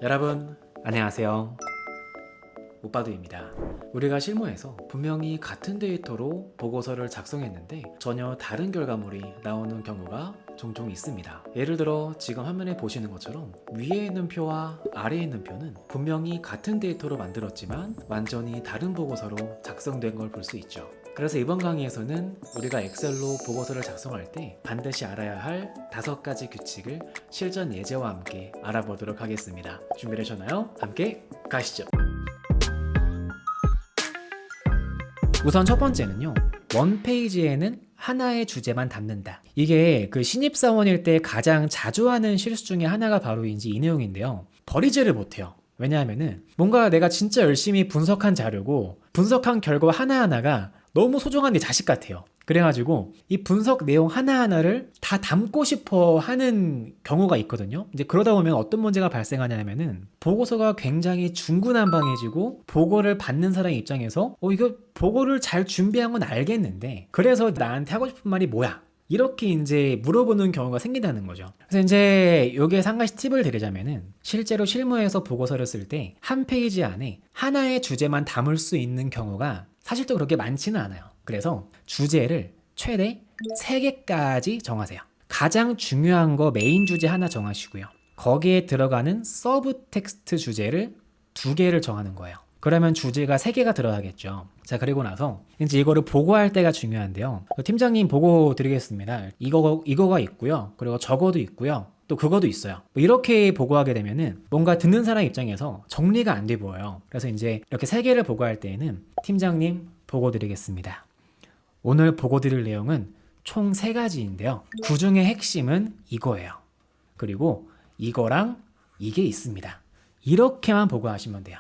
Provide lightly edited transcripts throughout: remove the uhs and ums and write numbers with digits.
여러분 안녕하세요. 오빠두입니다. 우리가 실무에서 분명히 같은 데이터로 보고서를 작성했는데 전혀 다른 결과물이 나오는 경우가 종종 있습니다. 예를 들어 지금 화면에 보시는 것처럼 위에 있는 표와 아래에 있는 표는 분명히 같은 데이터로 만들었지만 완전히 다른 보고서로 작성된 걸 볼 수 있죠. 그래서 이번 강의에서는 우리가 엑셀로 보고서를 작성할 때 반드시 알아야 할 5가지 규칙을 실전 예제와 함께 알아보도록 하겠습니다. 준비되셨나요? 함께 가시죠. 우선 첫 번째는요, 원페이지에는 하나의 주제만 담는다. 이게 그 신입사원일 때 가장 자주 하는 실수 중에 하나가 바로 이 내용인데요. 버리지를 못해요. 왜냐하면은 뭔가 내가 진짜 열심히 분석한 자료고 분석한 결과 하나하나가 너무 소중한 내 자식 같아요. 그래가지고 이 분석 내용 하나하나를 다 담고 싶어 하는 경우가 있거든요. 이제 그러다 보면 어떤 문제가 발생하냐면은 보고서가 굉장히 중구난방해지고 보고를 받는 사람 입장에서 이거 보고를 잘 준비한 건 알겠는데 그래서 나한테 하고 싶은 말이 뭐야? 이렇게 이제 물어보는 경우가 생긴다는 거죠. 그래서 이제 여기에 한 가지 팁을 드리자면은 실제로 실무에서 보고서를 쓸 때 한 페이지 안에 하나의 주제만 담을 수 있는 경우가 사실 또 그렇게 많지는 않아요. 그래서 주제를 최대 3개까지 정하세요. 가장 중요한 거 메인 주제 하나 정하시고요. 거기에 들어가는 서브 텍스트 주제를 2개를 정하는 거예요. 그러면 주제가 3개가 들어가겠죠. 자, 그리고 나서 이제 이거를 보고할 때가 중요한데요. 팀장님 보고 드리겠습니다. 이거가 있고요. 그리고 저거도 있고요. 또 그거도 있어요. 이렇게 보고하게 되면은 뭔가 듣는 사람 입장에서 정리가 안 돼 보여요. 그래서 이제 이렇게 3개를 보고할 때에는 팀장님 보고 드리겠습니다. 오늘 보고 드릴 내용은 총 3가지인데요. 그 중에 핵심은 이거예요. 그리고 이거랑 이게 있습니다. 이렇게만 보고하시면 돼요.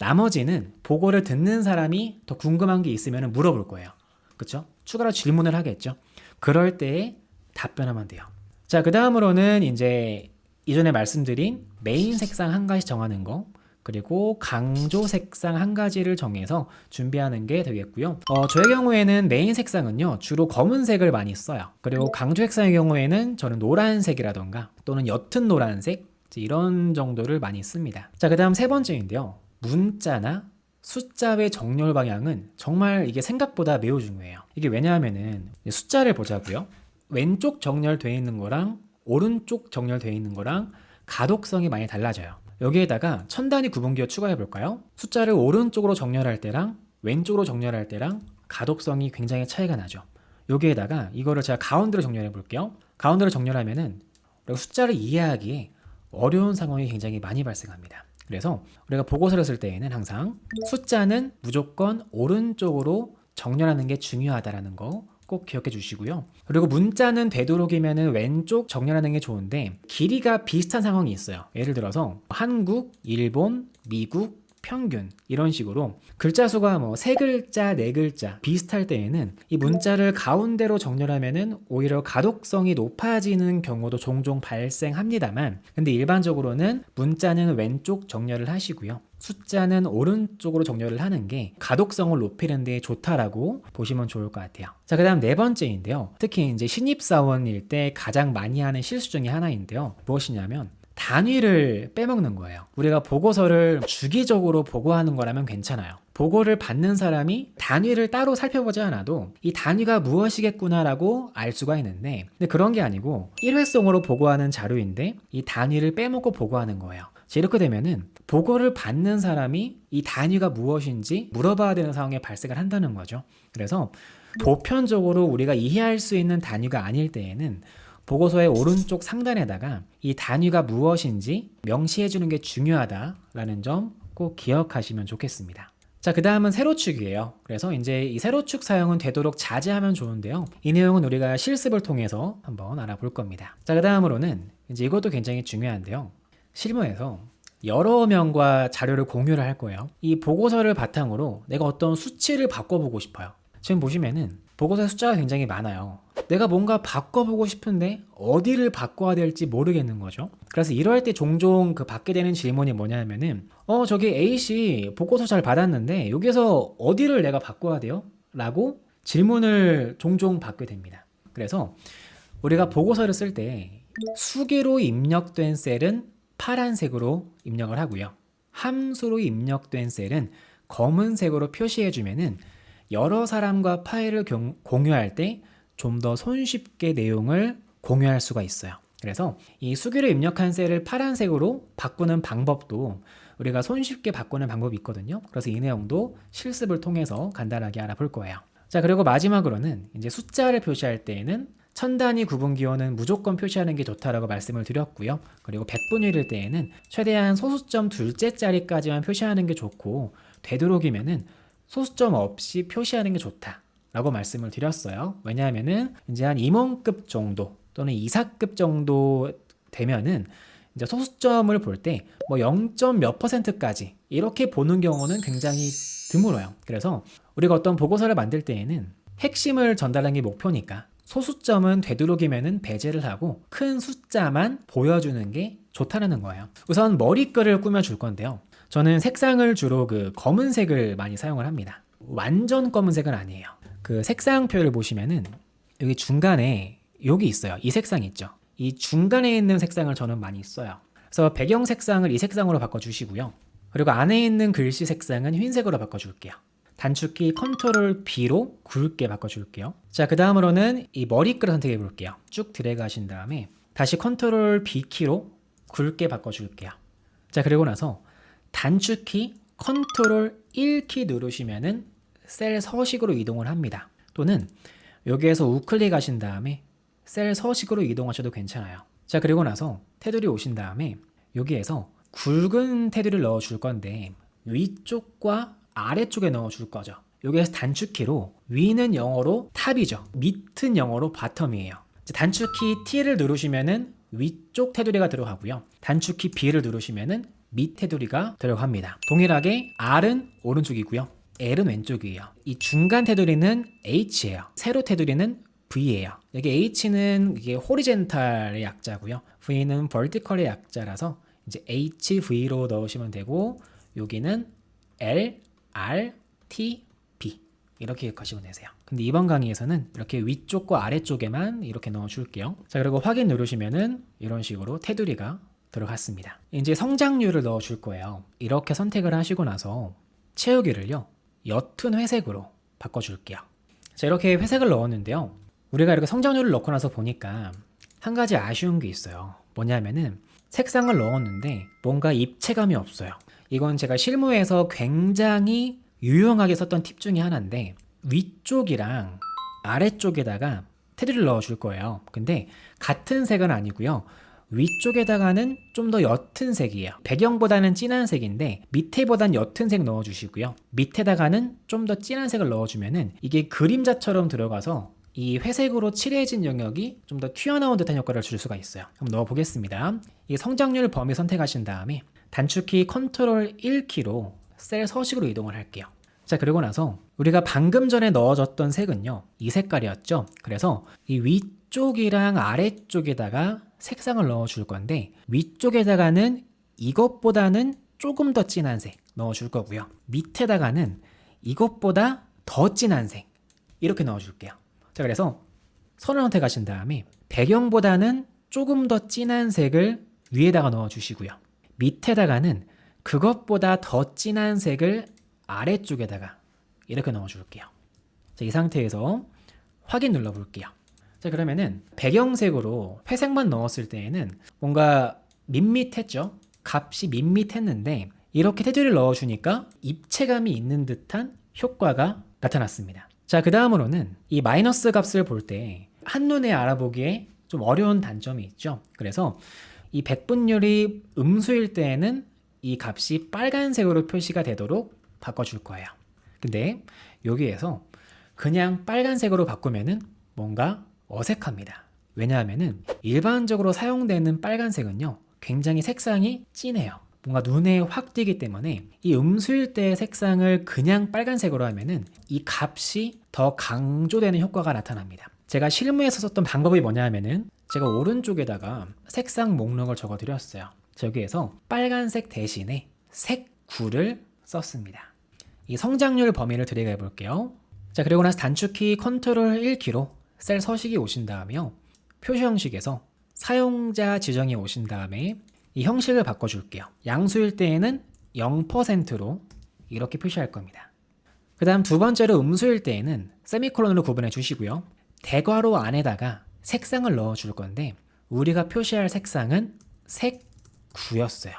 나머지는 보고를 듣는 사람이 더 궁금한 게 있으면 물어볼 거예요. 그렇죠? 추가로 질문을 하겠죠. 그럴 때에 답변하면 돼요. 자, 그 다음으로는 이제 이전에 말씀드린 메인 색상 한 가지 정하는 거, 그리고 강조 색상 한 가지를 정해서 준비하는 게 되겠고요. 저의 경우에는 메인 색상은요, 주로 검은색을 많이 써요. 그리고 강조 색상의 경우에는 저는 노란색이라던가 또는 옅은 노란색 이런 정도를 많이 씁니다. 자, 그 다음 3번째인데요. 문자나 숫자의 정렬 방향은 정말 이게 생각보다 매우 중요해요. 이게 왜냐하면은 숫자를 보자고요. 왼쪽 정렬되어 있는 거랑 오른쪽 정렬되어 있는 거랑 가독성이 많이 달라져요. 여기에다가 천 단위 구분기호 추가해 볼까요? 숫자를 오른쪽으로 정렬할 때랑 왼쪽으로 정렬할 때랑 가독성이 굉장히 차이가 나죠. 여기에다가 이거를 제가 가운데로 정렬해 볼게요. 가운데로 정렬하면은 우리가 숫자를 이해하기에 어려운 상황이 굉장히 많이 발생합니다. 그래서 우리가 보고서를 쓸 때에는 항상 숫자는 무조건 오른쪽으로 정렬하는 게 중요하다라는 거 꼭 기억해 주시고요. 그리고 문자는 되도록이면 왼쪽 정렬하는 게 좋은데 길이가 비슷한 상황이 있어요. 예를 들어서 한국, 일본, 미국, 평균 이런 식으로 글자 수가 3글자, 4글자 비슷할 때에는 이 문자를 가운데로 정렬하면은 오히려 가독성이 높아지는 경우도 종종 발생합니다만 근데 일반적으로는 문자는 왼쪽 정렬을 하시고요. 숫자는 오른쪽으로 정렬을 하는 게 가독성을 높이는 데 좋다라고 보시면 좋을 것 같아요. 자, 그 다음 4번째인데요. 특히 이제 신입사원일 때 가장 많이 하는 실수 중에 하나인데요. 무엇이냐면 단위를 빼먹는 거예요. 우리가 보고서를 주기적으로 보고하는 거라면 괜찮아요. 보고를 받는 사람이 단위를 따로 살펴보지 않아도 이 단위가 무엇이겠구나라고 알 수가 있는데 근데 그런 게 아니고 일회성으로 보고하는 자료인데 이 단위를 빼먹고 보고하는 거예요. 이렇게 되면은 보고를 받는 사람이 이 단위가 무엇인지 물어봐야 되는 상황에 발생을 한다는 거죠. 그래서 보편적으로 우리가 이해할 수 있는 단위가 아닐 때에는 보고서의 오른쪽 상단에다가 이 단위가 무엇인지 명시해 주는 게 중요하다라는 점 꼭 기억하시면 좋겠습니다. 자, 그 다음은 세로축이에요. 그래서 이제 이 세로축 사용은 되도록 자제하면 좋은데요. 이 내용은 우리가 실습을 통해서 한번 알아볼 겁니다. 자, 그 다음으로는 이제 이것도 굉장히 중요한데요. 실무에서 여러 명과 자료를 공유를 할 거예요. 이 보고서를 바탕으로 내가 어떤 수치를 바꿔보고 싶어요. 지금 보시면은 보고서 숫자가 굉장히 많아요. 내가 뭔가 바꿔보고 싶은데 어디를 바꿔야 될지 모르겠는 거죠. 그래서 이럴 때 종종 받게 되는 질문이 뭐냐면은 저기 A씨 보고서 잘 받았는데 여기서 어디를 내가 바꿔야 돼요? 라고 질문을 종종 받게 됩니다. 그래서 우리가 보고서를 쓸 때 수기로 입력된 셀은 파란색으로 입력을 하고요. 함수로 입력된 셀은 검은색으로 표시해주면은 여러 사람과 파일을 공유할 때 좀 더 손쉽게 내용을 공유할 수가 있어요. 그래서 이 수기로 입력한 셀을 파란색으로 바꾸는 방법도 우리가 손쉽게 바꾸는 방법이 있거든요. 그래서 이 내용도 실습을 통해서 간단하게 알아볼 거예요. 자, 그리고 마지막으로는 이제 숫자를 표시할 때에는 천 단위 구분 기호는 무조건 표시하는 게 좋다라고 말씀을 드렸고요. 그리고 백분율일 때에는 최대한 소수점 둘째 자리까지만 표시하는 게 좋고, 되도록이면은 소수점 없이 표시하는 게 좋다라고 말씀을 드렸어요. 왜냐하면은 이제 한 임원급 정도 또는 이사급 정도 되면은 이제 소수점을 볼 때 뭐 0. 몇 %까지 이렇게 보는 경우는 굉장히 드물어요. 그래서 우리가 어떤 보고서를 만들 때에는 핵심을 전달하는 게 목표니까 소수점은 되도록이면은 배제를 하고 큰 숫자만 보여주는 게 좋다는 거예요. 우선 머리글을 꾸며줄 건데요. 저는 색상을 주로 그 검은색을 많이 사용을 합니다. 완전 검은색은 아니에요. 그 색상표를 보시면은 여기 중간에 여기 있어요. 이 색상 있죠. 이 중간에 있는 색상을 저는 많이 써요. 그래서 배경 색상을 이 색상으로 바꿔주시고요. 그리고 안에 있는 글씨 색상은 흰색으로 바꿔줄게요. 단축키 컨트롤 B로 굵게 바꿔줄게요. 자, 그 다음으로는 이 머리글을 선택해 볼게요. 쭉 드래그 하신 다음에 다시 컨트롤 B 키로 굵게 바꿔줄게요. 자, 그리고 나서 단축키 컨트롤 1키 누르시면은 셀 서식으로 이동을 합니다. 또는 여기에서 우클릭 하신 다음에 셀 서식으로 이동하셔도 괜찮아요. 자, 그리고 나서 테두리 오신 다음에 여기에서 굵은 테두리를 넣어 줄 건데 위쪽과 아래쪽에 넣어 줄 거죠. 여기에서 단축키로 위는 영어로 탑이죠. 밑은 영어로 바텀이에요. 단축키 T를 누르시면은 위쪽 테두리가 들어가고요. 단축키 B를 누르시면은 밑 테두리가 들어갑니다. 동일하게 R은 오른쪽이고요. L은 왼쪽이에요. 이 중간 테두리는 H예요. 세로 테두리는 V예요. 여기 H는 이게 호리젠탈의 약자고요. V는 벌티컬의 약자라서 이제 HV로 넣으시면 되고, 여기는 L, R, T, B 이렇게 가시면 되세요. 근데 이번 강의에서는 이렇게 위쪽과 아래쪽에만 이렇게 넣어줄게요. 자, 그리고 확인 누르시면은 이런 식으로 테두리가 들어갔습니다. 이제 성장률을 넣어줄 거예요. 이렇게 선택을 하시고 나서 채우기를요, 옅은 회색으로 바꿔줄게요. 자, 이렇게 회색을 넣었는데요. 우리가 이렇게 성장률을 넣고 나서 보니까 한 가지 아쉬운 게 있어요. 뭐냐면은 색상을 넣었는데 뭔가 입체감이 없어요. 이건 제가 실무에서 굉장히 유용하게 썼던 팁 중에 하나인데, 위쪽이랑 아래쪽에다가 테두리를 넣어줄 거예요. 근데 같은 색은 아니고요. 위쪽에다가는 좀 더 옅은 색이에요. 배경보다는 진한 색인데 밑에보단 옅은 색 넣어주시고요. 밑에다가는 좀 더 진한 색을 넣어주면은 이게 그림자처럼 들어가서 이 회색으로 칠해진 영역이 좀 더 튀어나온 듯한 효과를 줄 수가 있어요. 한번 넣어보겠습니다. 이 성장률 범위 선택하신 다음에 단축키 컨트롤 1키로 셀 서식으로 이동을 할게요. 자, 그리고 나서 우리가 방금 전에 넣어줬던 색은요, 이 색깔이었죠. 그래서 이 위쪽이랑 아래쪽에다가 색상을 넣어줄 건데, 위쪽에다가는 이것보다는 조금 더 진한 색 넣어줄 거고요. 밑에다가는 이것보다 더 진한 색 이렇게 넣어줄게요. 자, 그래서 선을 선택하신 다음에 배경보다는 조금 더 진한 색을 위에다가 넣어주시고요. 밑에다가는 그것보다 더 진한 색을 아래쪽에다가 이렇게 넣어줄게요. 자, 이 상태에서 확인 눌러볼게요. 자, 그러면은 배경색으로 회색만 넣었을 때에는 뭔가 밋밋했죠? 값이 밋밋했는데 이렇게 테두리를 넣어주니까 입체감이 있는 듯한 효과가 나타났습니다. 자, 그 다음으로는 이 마이너스 값을 볼 때 한눈에 알아보기에 좀 어려운 단점이 있죠. 그래서 이 백분율이 음수일 때에는 이 값이 빨간색으로 표시가 되도록 바꿔줄 거예요. 근데 여기에서 그냥 빨간색으로 바꾸면은 뭔가 어색합니다. 왜냐하면은 일반적으로 사용되는 빨간색은요, 굉장히 색상이 진해요. 뭔가 눈에 확 띄기 때문에 이 음수일 때의 색상을 그냥 빨간색으로 하면은 이 값이 더 강조되는 효과가 나타납니다. 제가 실무에서 썼던 방법이 뭐냐 하면은 제가 오른쪽에다가 색상 목록을 적어 드렸어요. 여기에서 빨간색 대신에 색9를 썼습니다. 이 성장률 범위를 드래그 해볼게요. 자, 그리고 나서 단축키 컨트롤 1키로 셀 서식이 오신 다음에요, 표시 형식에서 사용자 지정이 오신 다음에 이 형식을 바꿔줄게요. 양수일 때에는 0%로 이렇게 표시할 겁니다. 그 다음 두 번째로 음수일 때에는 세미콜론으로 구분해 주시고요. 대괄호 안에다가 색상을 넣어 줄 건데 우리가 표시할 색상은 색 9였어요.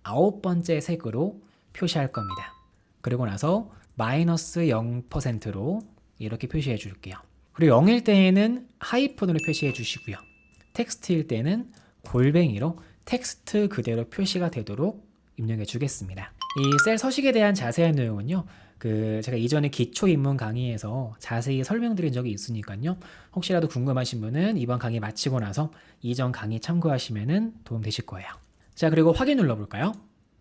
9번째 색으로 표시할 겁니다. 그리고 나서 마이너스 0%로 이렇게 표시해 줄게요. 그리고 0일 때에는 하이픈으로 표시해 주시고요. 텍스트일 때는 골뱅이로 텍스트 그대로 표시가 되도록 입력해 주겠습니다. 이 셀 서식에 대한 자세한 내용은요. 제가 이전에 기초 입문 강의에서 자세히 설명드린 적이 있으니까요. 혹시라도 궁금하신 분은 이번 강의 마치고 나서 이전 강의 참고하시면 도움 되실 거예요. 자, 그리고 확인 눌러볼까요?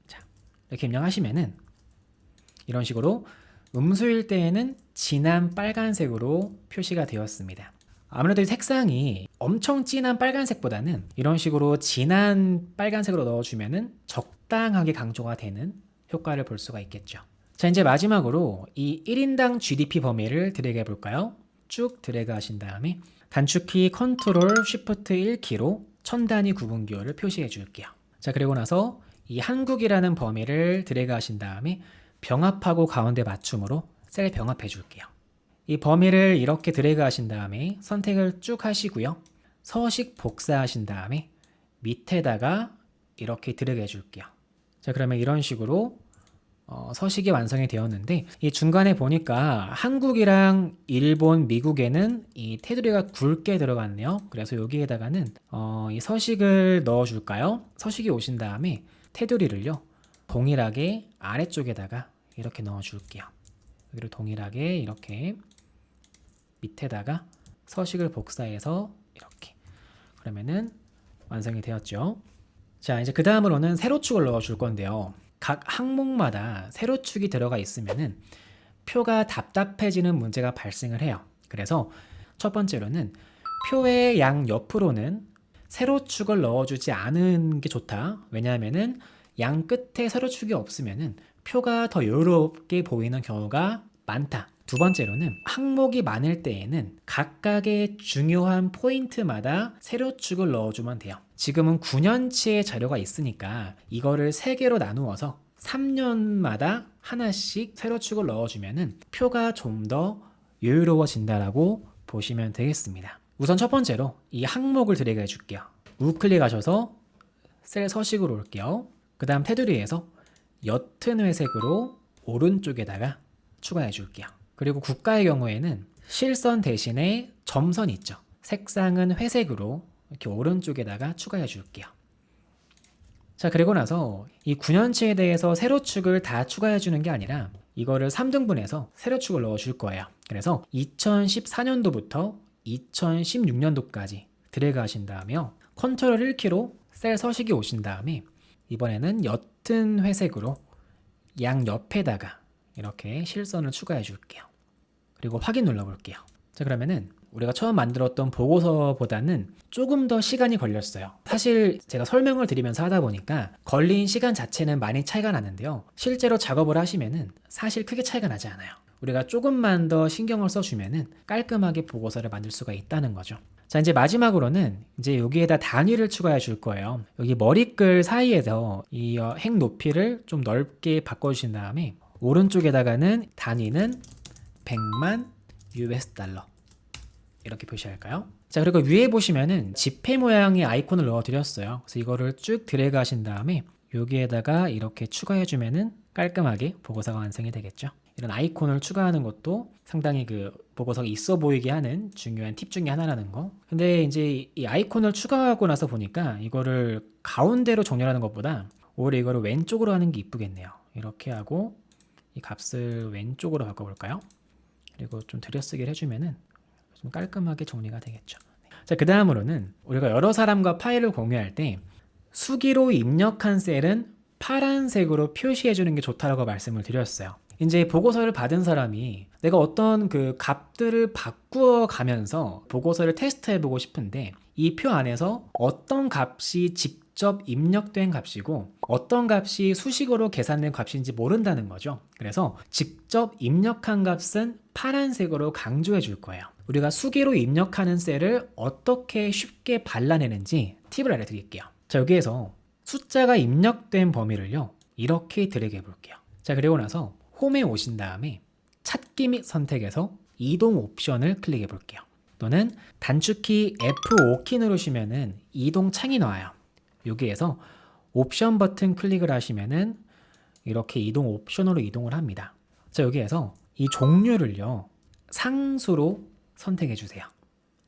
자, 이렇게 입력하시면은 이런 식으로 음수일 때에는 진한 빨간색으로 표시가 되었습니다. 아무래도 이 색상이 엄청 진한 빨간색보다는 이런 식으로 진한 빨간색으로 넣어주면은 적당하게 강조가 되는 효과를 볼 수가 있겠죠. 자, 이제 마지막으로 이 1인당 GDP 범위를 드래그 해볼까요? 쭉 드래그 하신 다음에 단축키 컨트롤 쉬프트 1키로 천 단위 구분기호를 표시해 줄게요. 자, 그리고 나서 이 한국이라는 범위를 드래그 하신 다음에 병합하고 가운데 맞춤으로 셀 병합해 줄게요. 이 범위를 이렇게 드래그 하신 다음에 선택을 쭉 하시고요. 서식 복사하신 다음에 밑에다가 이렇게 드래그 해 줄게요. 자, 그러면 이런 식으로 서식이 완성이 되었는데 이 중간에 보니까 한국이랑 일본, 미국에는 이 테두리가 굵게 들어갔네요. 그래서 여기에다가는 이 서식을 넣어 줄까요? 서식이 오신 다음에 테두리를요 동일하게 아래쪽에다가 이렇게 넣어 줄게요. 여기를 동일하게 이렇게 밑에다가 서식을 복사해서 이렇게 그러면은 완성이 되었죠. 자, 이제 그 다음으로는 세로축을 넣어 줄 건데요. 각 항목마다 세로축이 들어가 있으면은 표가 답답해지는 문제가 발생을 해요. 그래서 첫 번째로는 표의 양 옆으로는 세로축을 넣어주지 않은 게 좋다. 왜냐하면은 양 끝에 세로축이 없으면은 표가 더 여유롭게 보이는 경우가 많다. 두 번째로는 항목이 많을 때에는 각각의 중요한 포인트마다 세로축을 넣어주면 돼요. 지금은 9년치의 자료가 있으니까 이거를 3개로 나누어서 3년마다 하나씩 세로축을 넣어주면은 표가 좀 더 여유로워진다라고 보시면 되겠습니다. 우선 첫 번째로 이 항목을 드래그 해줄게요. 우클릭하셔서 셀 서식으로 올게요. 그 다음 테두리에서 옅은 회색으로 오른쪽에다가 추가해 줄게요. 그리고 국가의 경우에는 실선 대신에 점선 있죠. 색상은 회색으로 이렇게 오른쪽에다가 추가해 줄게요. 자, 그리고 나서 이 9년치에 대해서 세로축을 다 추가해 주는 게 아니라 이거를 3등분해서 세로축을 넣어 줄 거예요. 그래서 2014년도부터 2016년도까지 드래그 하신 다음에요. 컨트롤 1키로 셀 서식이 오신 다음에 이번에는 옅은 회색으로 양 옆에다가 이렇게 실선을 추가해 줄게요. 그리고 확인 눌러볼게요. 자, 그러면은 우리가 처음 만들었던 보고서보다는 조금 더 시간이 걸렸어요. 사실 제가 설명을 드리면서 하다 보니까 걸린 시간 자체는 많이 차이가 나는데요. 실제로 작업을 하시면은 사실 크게 차이가 나지 않아요. 우리가 조금만 더 신경을 써주면은 깔끔하게 보고서를 만들 수가 있다는 거죠. 자, 이제 마지막으로는 이제 여기에다 단위를 추가해 줄 거예요. 여기 머리글 사이에서 이 행 높이를 좀 넓게 바꿔주신 다음에 오른쪽에다가는 단위는 100만 US 달러 이렇게 표시할까요? 자, 그리고 위에 보시면은 지폐 모양의 아이콘을 넣어 드렸어요. 그래서 이거를 쭉 드래그 하신 다음에 여기에다가 이렇게 추가해 주면은 깔끔하게 보고서가 완성이 되겠죠. 이런 아이콘을 추가하는 것도 상당히 보고서가 있어 보이게 하는 중요한 팁 중에 하나라는 거. 근데 이제 이 아이콘을 추가하고 나서 보니까 이거를 가운데로 정렬하는 것보다 오히려 이거를 왼쪽으로 하는 게 이쁘겠네요. 이렇게 하고 이 값을 왼쪽으로 바꿔볼까요? 그리고 좀 들여쓰기를 해주면은 좀 깔끔하게 정리가 되겠죠. 자, 그 다음으로는 우리가 여러 사람과 파일을 공유할 때 수기로 입력한 셀은 파란색으로 표시해주는 게 좋다라고 말씀을 드렸어요. 이제 보고서를 받은 사람이 내가 어떤 값들을 바꾸어 가면서 보고서를 테스트해보고 싶은데 이 표 안에서 어떤 값이 직접 입력된 값이고 어떤 값이 수식으로 계산된 값인지 모른다는 거죠. 그래서 직접 입력한 값은 파란색으로 강조해 줄 거예요. 우리가 수기로 입력하는 셀을 어떻게 쉽게 발라내는지 팁을 알려드릴게요. 자, 여기에서 숫자가 입력된 범위를요, 이렇게 드래그 해볼게요. 자, 그리고 나서 홈에 오신 다음에 찾기 및 선택에서 이동 옵션을 클릭해 볼게요. 또는 단축키 F5키 누르시면은 이동 창이 나와요. 여기에서 옵션 버튼 클릭을 하시면은 이렇게 이동 옵션으로 이동을 합니다. 자, 여기에서 이 종류를요, 상수로 선택해 주세요.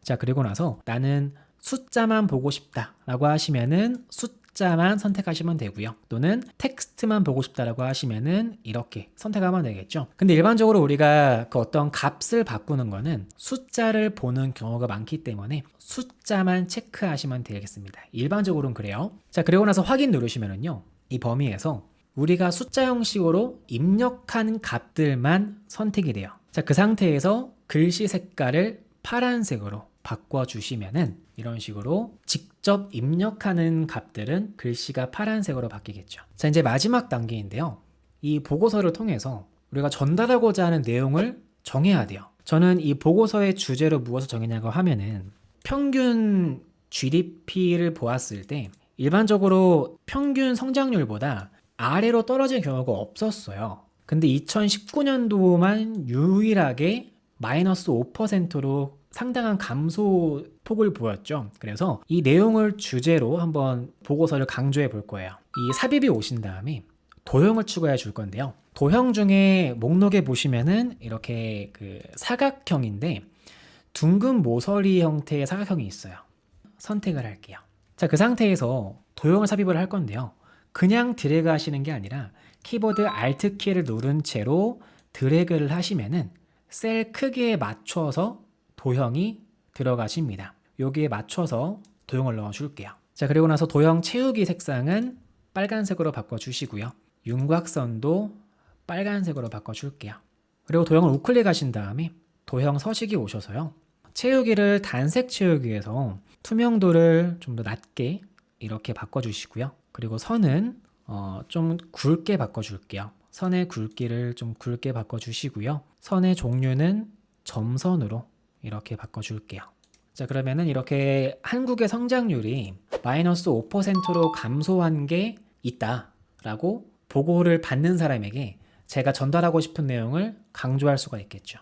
자, 그리고 나서 나는 숫자만 보고 싶다라고 하시면은 숫자만 선택하시면 되고요. 또는 텍스트만 보고 싶다라고 하시면은 이렇게 선택하면 되겠죠. 근데 일반적으로 우리가 그 어떤 값을 바꾸는 거는 숫자를 보는 경우가 많기 때문에 숫자만 체크하시면 되겠습니다. 일반적으로는 그래요. 자, 그리고 나서 확인 누르시면은요, 이 범위에서 우리가 숫자 형식으로 입력한 값들만 선택이 돼요. 자, 그 상태에서 글씨 색깔을 파란색으로 바꿔주시면은 이런 식으로 직접 입력하는 값들은 글씨가 파란색으로 바뀌겠죠. 자, 이제 마지막 단계인데요. 이 보고서를 통해서 우리가 전달하고자 하는 내용을 정해야 돼요. 저는 이 보고서의 주제로 무엇을 정했냐고 하면은 평균 GDP를 보았을 때 일반적으로 평균 성장률보다 아래로 떨어진 경우가 없었어요. 근데 2019년도만 유일하게 마이너스 5%로 상당한 감소 폭을 보였죠. 그래서 이 내용을 주제로 한번 보고서를 강조해 볼 거예요. 이 삽입이 오신 다음에 도형을 추가해 줄 건데요. 도형 중에 목록에 보시면은 이렇게 그 사각형인데 둥근 모서리 형태의 사각형이 있어요. 선택을 할게요. 자, 그 상태에서 도형을 삽입을 할 건데요. 그냥 드래그 하시는 게 아니라 키보드 Alt 키를 누른 채로 드래그를 하시면은 셀 크기에 맞춰서 도형이 들어가십니다. 여기에 맞춰서 도형을 넣어 줄게요. 자, 그리고 나서 도형 채우기 색상은 빨간색으로 바꿔 주시고요. 윤곽선도 빨간색으로 바꿔 줄게요. 그리고 도형을 우클릭 하신 다음에 도형 서식이 오셔서요. 채우기를 단색 채우기에서 투명도를 좀 더 낮게 이렇게 바꿔 주시고요. 그리고 선은 좀 굵게 바꿔 줄게요. 선의 굵기를 좀 굵게 바꿔 주시고요. 선의 종류는 점선으로 이렇게 바꿔 줄게요. 자, 그러면은 이렇게 한국의 성장률이 마이너스 5%로 감소한 게 있다라고 보고를 받는 사람에게 제가 전달하고 싶은 내용을 강조할 수가 있겠죠.